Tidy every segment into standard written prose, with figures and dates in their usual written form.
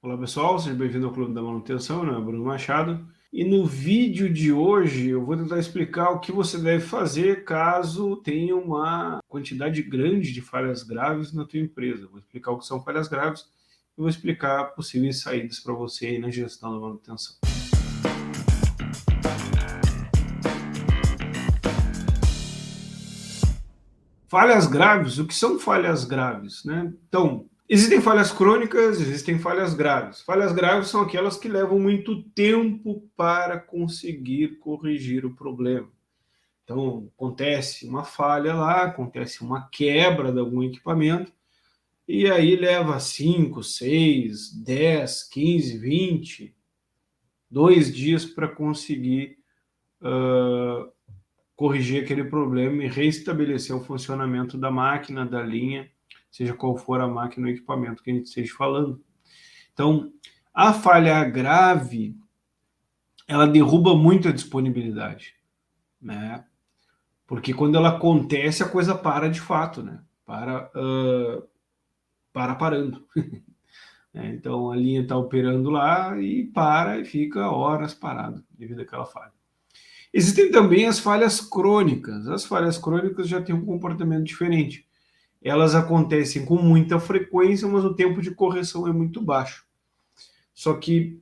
Olá pessoal, seja bem-vindo ao Clube da Manutenção, meu nome é Bruno Machado. E no vídeo de hoje eu vou tentar explicar o que você deve fazer caso tenha uma quantidade grande de falhas graves na tua empresa. Vou explicar o que são falhas graves e vou explicar possíveis saídas para você aí na gestão da manutenção. Falhas graves, o que são falhas graves, né? Então, existem falhas crônicas, existem falhas graves. Falhas graves são aquelas que levam muito tempo para conseguir corrigir o problema. Então, acontece uma falha lá, acontece uma quebra de algum equipamento, e aí leva 5, 6, 10, 15, 20, 2 dias para conseguir corrigir aquele problema e reestabelecer o funcionamento da máquina, da linha, seja qual for a máquina ou equipamento que a gente esteja falando. Então, a falha grave, ela derruba muito a disponibilidade, né? Porque quando ela acontece, a coisa para de fato, né? Parando. Então, a linha está operando lá e para e fica horas parado devido àquela falha. Existem também as falhas crônicas. As falhas crônicas já têm um comportamento diferente. Elas acontecem com muita frequência, mas o tempo de correção é muito baixo. Só que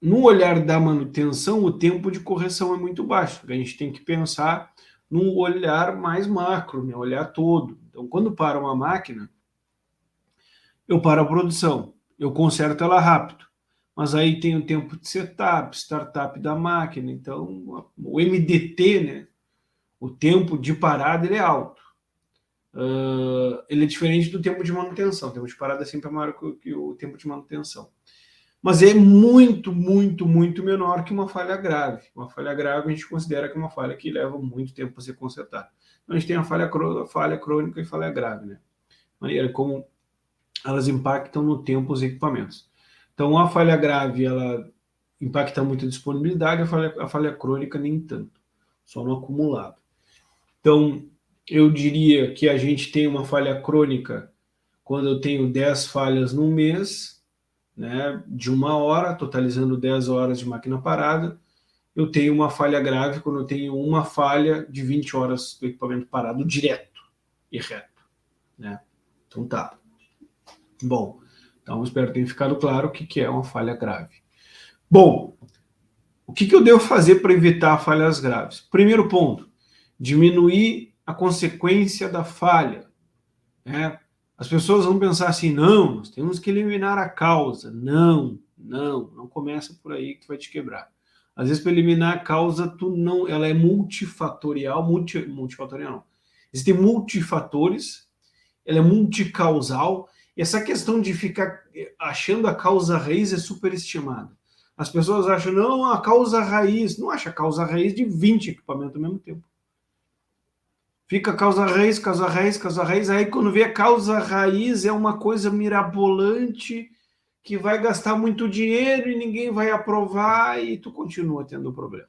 no olhar da manutenção, o tempo de correção é muito baixo. A gente tem que pensar num olhar mais macro, né? Olhar todo. Então, quando para uma máquina, eu paro a produção, eu conserto ela rápido. Mas aí tem o tempo de setup, startup da máquina. Então, o MDT, né? O tempo de parada, ele é alto. Ele é diferente do tempo de manutenção. O tempo de parada é sempre maior que o tempo de manutenção. Mas é muito, muito, muito menor que uma falha grave. Uma falha grave a gente considera que é uma falha que leva muito tempo para ser consertada. Então a gente tem a falha crônica e falha grave, né? A maneira como elas impactam no tempo os equipamentos. Então a falha grave ela impacta muito a disponibilidade, a falha crônica nem tanto, só no acumulado. Então eu diria que a gente tem uma falha crônica quando eu tenho 10 falhas no mês, né, de 1 hora, totalizando 10 horas de máquina parada. Eu tenho uma falha grave quando eu tenho uma falha de 20 horas do equipamento parado direto e reto, né? Então tá. Bom, então espero que tenha ficado claro o que é uma falha grave. Bom, o que eu devo fazer para evitar falhas graves? Primeiro ponto, diminuir a consequência da falha, né? As pessoas vão pensar assim, não, nós temos que eliminar a causa. Não começa por aí que vai te quebrar. Às vezes, para eliminar a causa, ela é multifatorial, multifatorial não. Existem multifatores, ela é multicausal, e essa questão de ficar achando a causa raiz é superestimada. As pessoas acham, não, a causa raiz, não acha a causa raiz de 20 equipamentos ao mesmo tempo. Fica causa raiz, causa raiz, causa raiz. Aí quando vê a causa raiz é uma coisa mirabolante que vai gastar muito dinheiro e ninguém vai aprovar e tu continua tendo problema.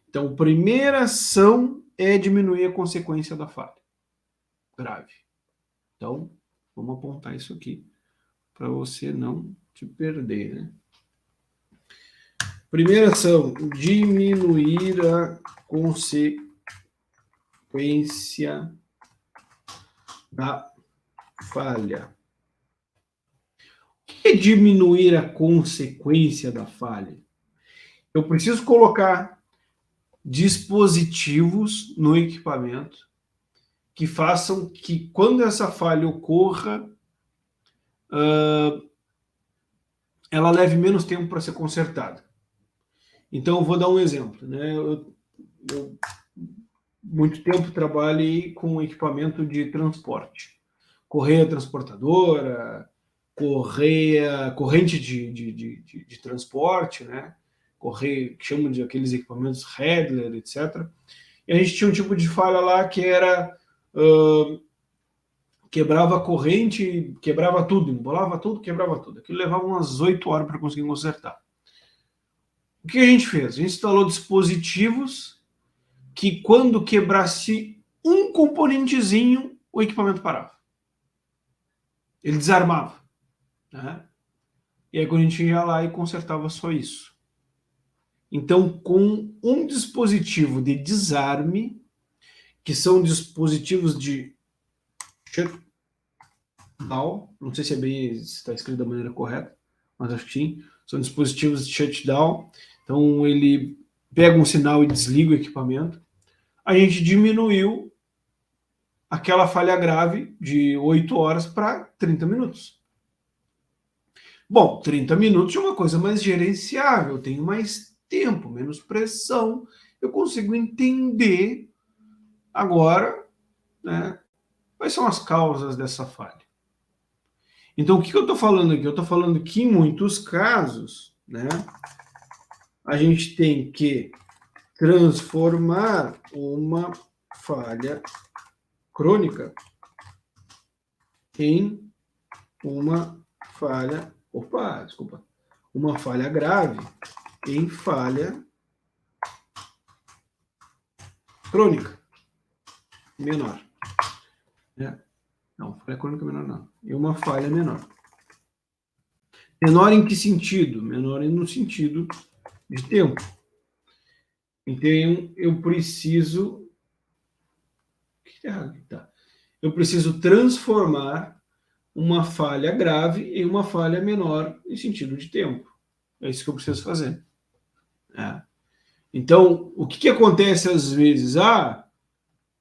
Então, a primeira ação é diminuir a consequência da falha grave. Então, vamos apontar isso aqui para você não te perder, né? Primeira ação, diminuir a consequência da falha. O que é diminuir a consequência da falha? Eu preciso colocar dispositivos no equipamento que façam que, quando essa falha ocorra, ela leve menos tempo para ser consertada. Então, eu vou dar um exemplo, né? Eu muito tempo trabalhei com equipamento de transporte, correia transportadora, corrente de transporte, né? Correia, que chamam de aqueles equipamentos Redler, etc. E a gente tinha um tipo de falha lá que era quebrava a corrente, quebrava tudo, embolava tudo, quebrava tudo. Aquilo levava umas 8 horas para conseguir consertar. O que a gente fez? A gente instalou dispositivos que, quando quebrasse um componentezinho, o equipamento parava. Ele desarmava, né? e aí quando a gente ia lá e consertava só isso. Então, com um dispositivo de desarme, que são dispositivos de shutdown, não sei se é bem, se está escrito da maneira correta, mas acho que sim, são dispositivos de shutdown, então ele pega um sinal e desliga o equipamento, a gente diminuiu aquela falha grave de 8 horas para 30 minutos. Bom, 30 minutos é uma coisa mais gerenciável, eu tenho mais tempo, menos pressão, eu consigo entender agora, né, quais são as causas dessa falha. Então, o que eu estou falando aqui? Eu estou falando que, em muitos casos, né, a gente tem que transformar uma falha crônica em uma falha, uma falha grave em falha crônica menor. Né? Não, falha crônica menor não. E uma falha menor. Menor em que sentido? Menor no sentido de tempo. Então, eu preciso... O que está errado? Tá. Eu preciso transformar uma falha grave em uma falha menor em sentido de tempo. É isso que eu preciso fazer. É. Então, o que acontece às vezes?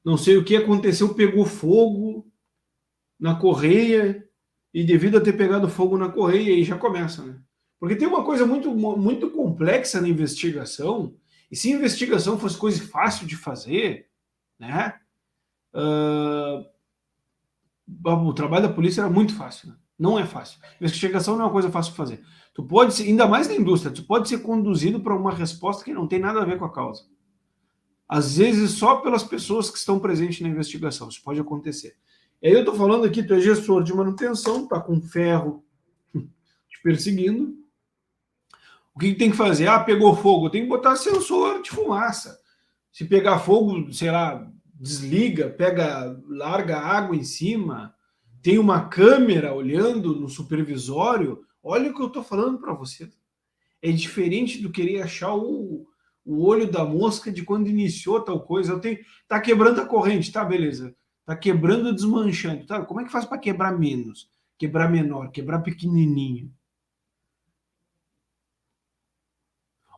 Não sei o que aconteceu, pegou fogo na correia e devido a ter pegado fogo na correia, aí já começa, né? Porque tem uma coisa muito complexa na investigação, e se a investigação fosse coisa fácil de fazer, né? O trabalho da polícia era muito fácil, né? Não é fácil. Investigação não é uma coisa fácil de fazer. Tu pode ser, ainda mais na indústria, tu pode ser conduzido para uma resposta que não tem nada a ver com a causa. Às vezes só pelas pessoas que estão presentes na investigação, isso pode acontecer. E aí eu estou falando aqui, tu é gestor de manutenção, tá com ferro te perseguindo. O que tem que fazer? Pegou fogo, tem que botar sensor de fumaça. Se pegar fogo, sei lá, desliga, larga água em cima, tem uma câmera olhando no supervisório. Olha o que eu estou falando para você. É diferente do querer achar o olho da mosca de quando iniciou tal coisa. Tá quebrando a corrente, tá, beleza. Tá quebrando, desmanchando. Tá, como é que faz para quebrar menos? Quebrar menor, quebrar pequenininho?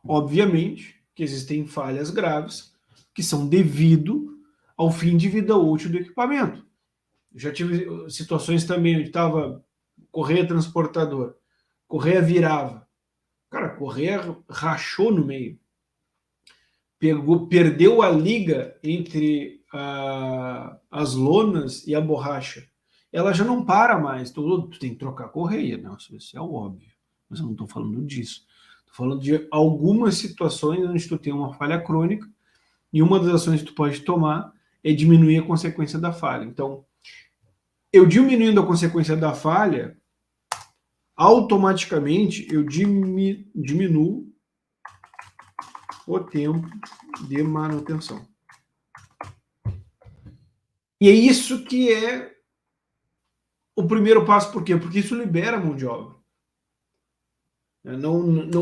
Obviamente que existem falhas graves que são devido ao fim de vida útil do equipamento. Eu já tive situações também onde estava correia transportador, correia virava. Cara, a correia rachou no meio. Perdeu a liga entre as lonas e a borracha. Ela já não para mais. Tu tem que trocar a correia. Nossa, isso é óbvio. Mas eu não estou falando disso. Estou falando de algumas situações onde tu tem uma falha crônica e uma das ações que tu pode tomar é diminuir a consequência da falha. Então, eu diminuindo a consequência da falha, automaticamente eu diminuo o tempo de manutenção. E é isso que é o primeiro passo. Por quê? Porque isso libera a mão de obra.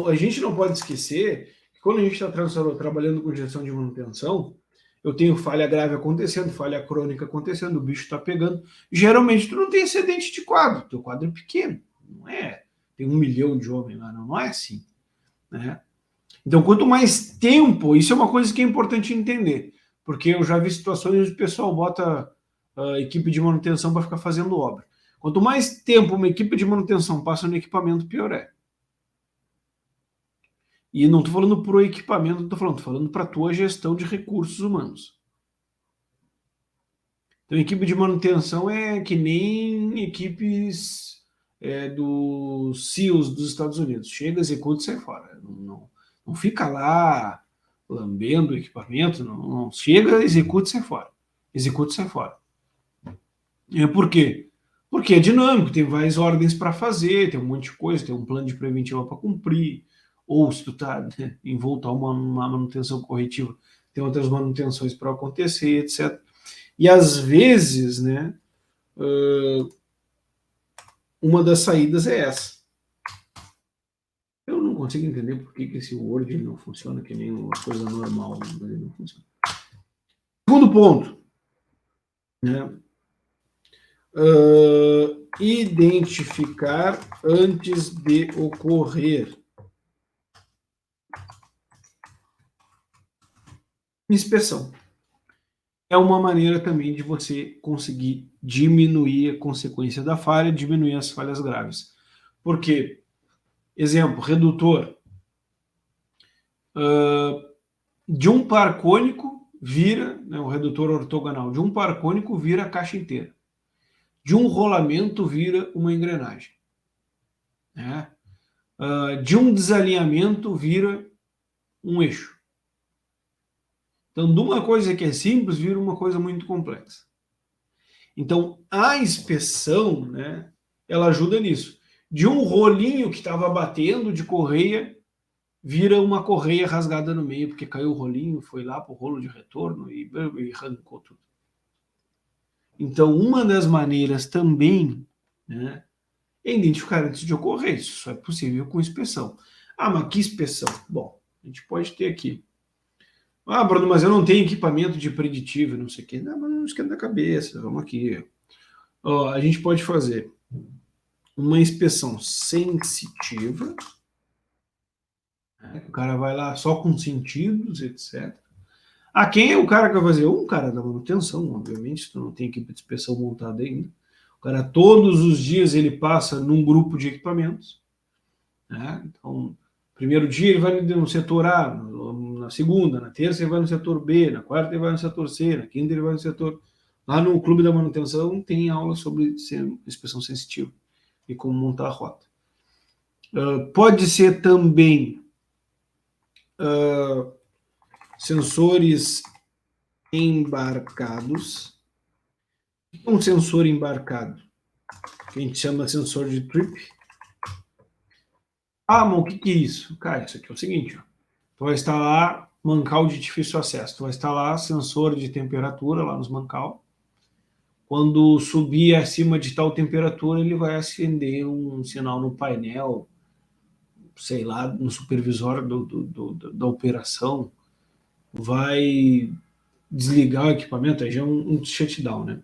A gente não pode esquecer que quando a gente está trabalhando com gestão de manutenção, eu tenho falha grave acontecendo, falha crônica acontecendo, o bicho está pegando. Geralmente tu não tem excedente de quadro, teu quadro é pequeno, não é? Tem 1 milhão de homens lá, não é assim, né? Então, quanto mais tempo, isso é uma coisa que é importante entender, porque eu já vi situações onde o pessoal bota a equipe de manutenção para ficar fazendo obra. Quanto mais tempo uma equipe de manutenção passa no equipamento, pior é. E não estou falando para o equipamento, estou falando para a tua gestão de recursos humanos. Então, equipe de manutenção é que nem equipes dos SEALs dos Estados Unidos. Chega, executa e sai fora. Não fica lá lambendo o equipamento, não. Chega, executa e sai fora. Executa e sai fora. Por quê? Porque é dinâmico, tem várias ordens para fazer, tem um monte de coisa, tem um plano de preventiva para cumprir, ou se tu está envolto a uma manutenção corretiva, tem outras manutenções para acontecer, etc. E às vezes, né, uma das saídas é essa. consigo entender por que esse Word ele não funciona, que nem uma coisa normal, mas ele não funciona. Segundo ponto, né? Identificar antes de ocorrer. Inspeção. É uma maneira também de você conseguir diminuir a consequência da falha, diminuir as falhas graves. Porque, exemplo, redutor. De um par cônico vira, né, o redutor ortogonal, de um par cônico vira a caixa inteira. De um rolamento vira uma engrenagem. Né? De um desalinhamento vira um eixo. Então, de uma coisa que é simples, vira uma coisa muito complexa. Então, a inspeção, né, ela ajuda nisso. De um rolinho que estava batendo de correia, vira uma correia rasgada no meio, porque caiu o rolinho, foi lá para o rolo de retorno e arrancou tudo. Então, uma das maneiras também, né, é identificar antes de ocorrer. Isso só é possível com inspeção. Ah, mas que inspeção? Bom, a gente pode ter aqui. Ah, Bruno, mas eu não tenho equipamento de preditivo, não sei o quê. Não, mas não esquenta a cabeça, vamos aqui. Ó, a gente pode fazer uma inspeção sensitiva. Né? O cara vai lá só com sentidos, etc. Ah, quem é o cara que vai fazer? Um cara da manutenção, obviamente, tu não tem equipe de inspeção montada ainda. O cara, todos os dias, ele passa num grupo de equipamentos. Né? Então, primeiro dia ele vai no setor A, na segunda, na terça ele vai no setor B, na quarta ele vai no setor C, na quinta ele vai no setor... Lá no Clube da Manutenção tem aula sobre inspeção sensitiva e como montar a rota. Pode ser também sensores embarcados. O que é um sensor embarcado? Que a gente chama sensor de trip. Ah, mas o que é isso? Cara, isso aqui é o seguinte, ó. Tu vai instalar mancal de difícil acesso. Tu vai instalar sensor de temperatura lá nos mancal. Quando subir acima de tal temperatura, ele vai acender um sinal no painel, sei lá, no supervisor da operação, vai desligar o equipamento, aí já é um shutdown, né?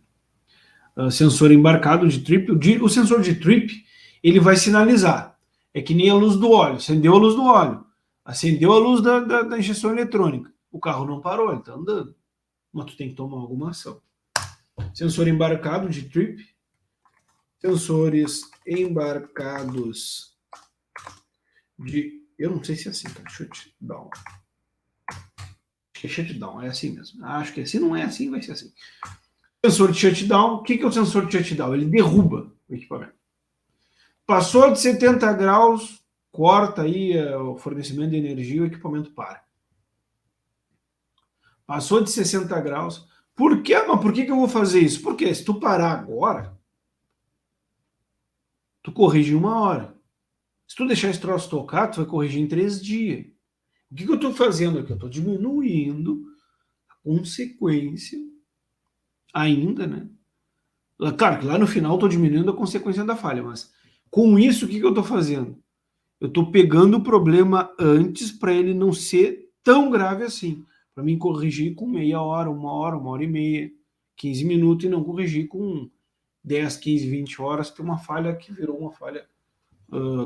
Sensor embarcado de trip, o sensor de trip, ele vai sinalizar. É que nem a luz do óleo, acendeu a luz do óleo, acendeu a luz da injeção eletrônica. O carro não parou, ele está andando. Mas tu tem que tomar alguma ação. Sensor embarcado de trip. Sensores embarcados de... Eu não sei se é assim, cara. Shutdown. Acho que é shutdown, é assim mesmo. Acho que se não é assim, vai ser assim. Sensor de shutdown. O que é o sensor de shutdown? Ele derruba o equipamento. Passou de 70 graus, corta aí o fornecimento de energia, o equipamento para. Passou de 60 graus. Por quê? Mas por que eu vou fazer isso? Porque se tu parar agora, tu corrige em 1 hora. Se tu deixar esse troço tocar, tu vai corrigir em 3 dias. O que eu estou fazendo aqui? Eu estou diminuindo a consequência ainda, né? Claro que lá no final eu estou diminuindo a consequência da falha, mas com isso, o que eu estou fazendo? Eu estou pegando o problema antes para ele não ser tão grave assim. Para mim corrigir com meia hora, 1 hora, 1 hora e meia, 15 minutos e não corrigir com 10, 15, 20 horas, tem uma falha que virou uma falha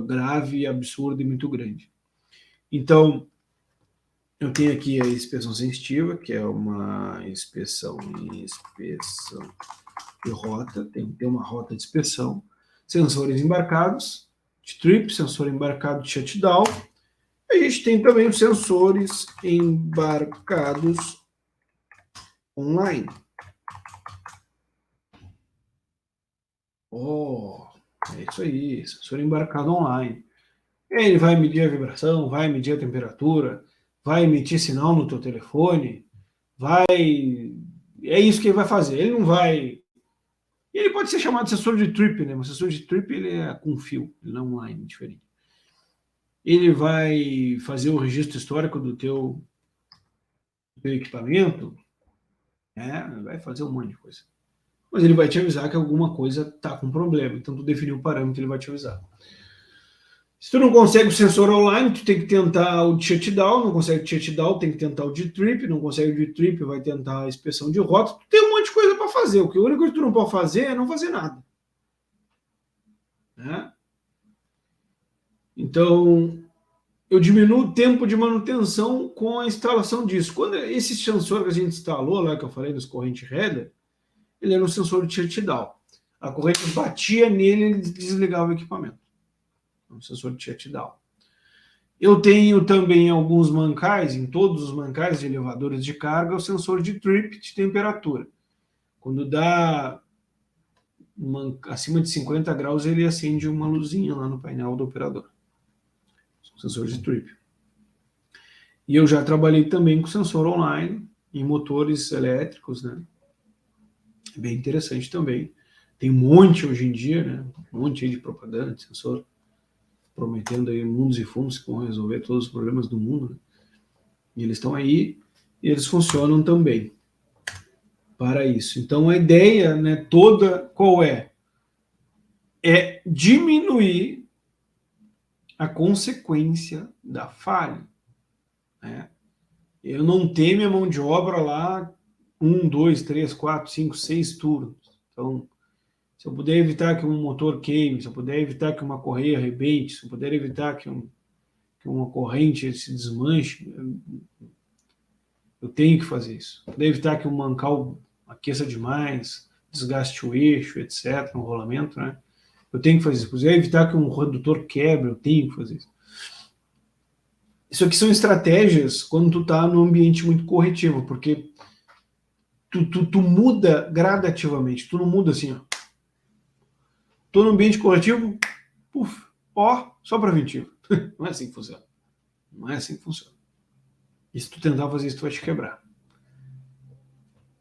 grave, absurda e muito grande. Então, eu tenho aqui a inspeção sensitiva, que é uma inspeção de rota, tem que ter uma rota de inspeção, sensores embarcados de trip, sensor embarcado de shutdown. A gente tem também os sensores embarcados online. Oh, é isso aí, sensor embarcado online. Ele vai medir a vibração, vai medir a temperatura, vai emitir sinal no teu telefone, vai... É isso que ele vai fazer. Ele não vai... Ele pode ser chamado de sensor de trip, né? Mas sensor de trip ele é com fio, ele não é online, diferente. Ele vai fazer o registro histórico do teu equipamento, né? Vai fazer um monte de coisa. Mas ele vai te avisar que alguma coisa está com problema. Então, tu definiu o parâmetro, ele vai te avisar. Se tu não consegue o sensor online, tu tem que tentar o shutdown, não consegue o shutdown, tem que tentar o D-Trip, não consegue o D-Trip, vai tentar a inspeção de rota. Tu tem um monte de coisa para fazer. O único que tu não pode fazer é não fazer nada. Né? Então, eu diminuo o tempo de manutenção com a instalação disso. Quando esse sensor que a gente instalou lá, que eu falei dos corrente header, ele era um sensor de shutdown. A corrente batia nele e ele desligava o equipamento. Um sensor de shutdown. Eu tenho também alguns mancais, em todos os mancais de elevadores de carga, o sensor de trip de temperatura. Quando dá acima de 50 graus, ele acende uma luzinha lá no painel do operador. Sensor de trip. E eu já trabalhei também com sensor online em motores elétricos, né? É bem interessante também. Tem um monte hoje em dia, né? Um monte de propaganda de sensor prometendo aí mundos e fundos que vão resolver todos os problemas do mundo, né? E eles estão aí e eles funcionam também para isso. Então a ideia, né, toda qual é? É diminuir a consequência da falha, né? Eu não tenho minha mão de obra lá 1, 2, 3, 4, 5, 6 turnos. Então, se eu puder evitar que um motor queime, se eu puder evitar que uma correia arrebente, se eu puder evitar que uma corrente se desmanche, eu tenho que fazer isso. Se eu puder evitar que um mancal aqueça demais, desgaste o eixo, etc., no rolamento, né? Eu tenho que fazer isso. Se eu puder evitar que um redutor quebre, eu tenho que fazer isso. Isso aqui são estratégias quando tu está num ambiente muito corretivo, porque tu muda gradativamente, tu não muda assim, ó. Tô no ambiente corretivo, puf, ó, só preventivo. Não é assim que funciona. Não é assim que funciona. E se tu tentar fazer isso, tu vai te quebrar.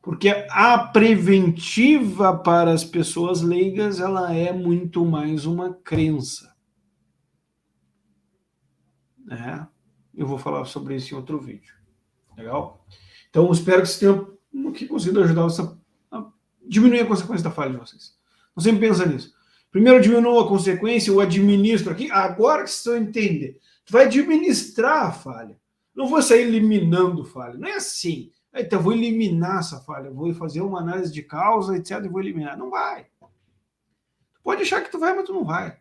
Porque a preventiva para as pessoas leigas, ela é muito mais uma crença. Né? Eu vou falar sobre isso em outro vídeo. Legal? Então, espero que vocês tenham conseguido ajudar a diminuir a consequência da falha de vocês. Não sempre pensa nisso. Primeiro diminuo a consequência, eu administro aqui. Agora que vocês vão entender. Tu vai administrar a falha. Não vou sair eliminando falha. Não é assim. Então, eu vou eliminar essa falha. Eu vou fazer uma análise de causa, etc. E vou eliminar. Não vai. Tu pode achar que tu vai, mas tu não vai.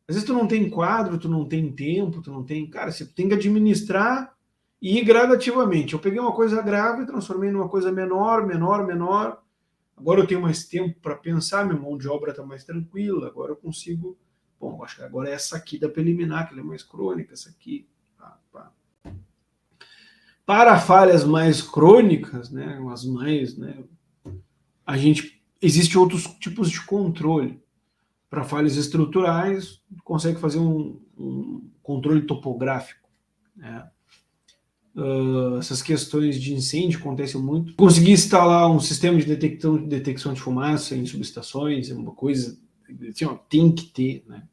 Às vezes tu não tem quadro, tu não tem tempo, tu não tem... Cara, você tem que administrar e ir gradativamente. Eu peguei uma coisa grave, transformei numa coisa menor, menor, menor. Agora eu tenho mais tempo para pensar, minha mão de obra está mais tranquila, agora eu consigo... Bom, acho que agora é essa aqui dá para eliminar, que ela é mais crônica, essa aqui. Para falhas mais crônicas, né, as mais, né, existe outros tipos de controle. Para falhas estruturais, consegue fazer um controle topográfico, né? Essas questões de incêndio acontecem muito. Conseguir instalar um sistema de detecção de fumaça em subestações é uma coisa assim, ó, tem que ter, né?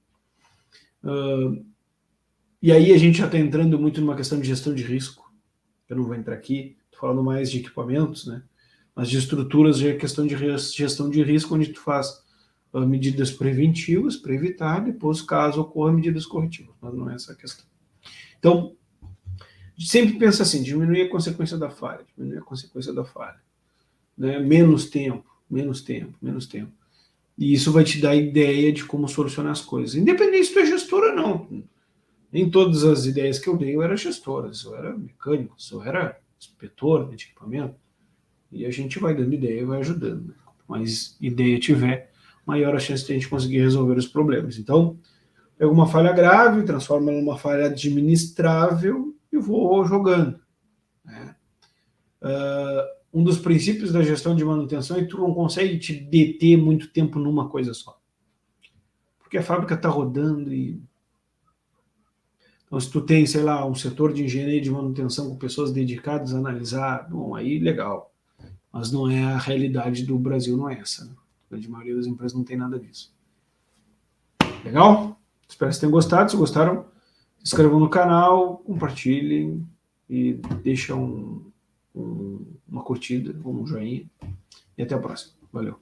E aí a gente já está entrando muito numa questão de gestão de risco. Eu não vou entrar aqui, estou falando mais de equipamentos, né? Mas de estruturas já é questão de gestão de risco, onde tu faz medidas preventivas para evitar, depois, caso ocorra, medidas corretivas. Mas não é essa a questão. Então, sempre pensa assim, diminuir a consequência da falha, diminuir a consequência da falha. Né? Menos tempo, menos tempo, menos tempo. E isso vai te dar ideia de como solucionar as coisas. Independente se tu é gestor ou não. Nem todas as ideias que eu dei eu era gestor, eu era mecânico, eu era inspetor de equipamento. E a gente vai dando ideia e vai ajudando. Né? Quanto mais ideia tiver, maior a chance de a gente conseguir resolver os problemas. Então, pego uma falha grave, transformo ela numa falha administrável e vou jogando. Né? Um dos princípios da gestão de manutenção é que tu não consegue te deter muito tempo numa coisa só. Porque a fábrica está rodando e... Então, se tu tem, sei lá, um setor de engenharia de manutenção com pessoas dedicadas a analisar, bom, aí legal. Mas não é a realidade do Brasil, não é essa. Né? A grande maioria das empresas não tem nada disso. Legal? Espero que vocês tenham gostado. Se gostaram, se inscrevam no canal, compartilhem e deixem uma curtida, um joinha. E até a próxima. Valeu.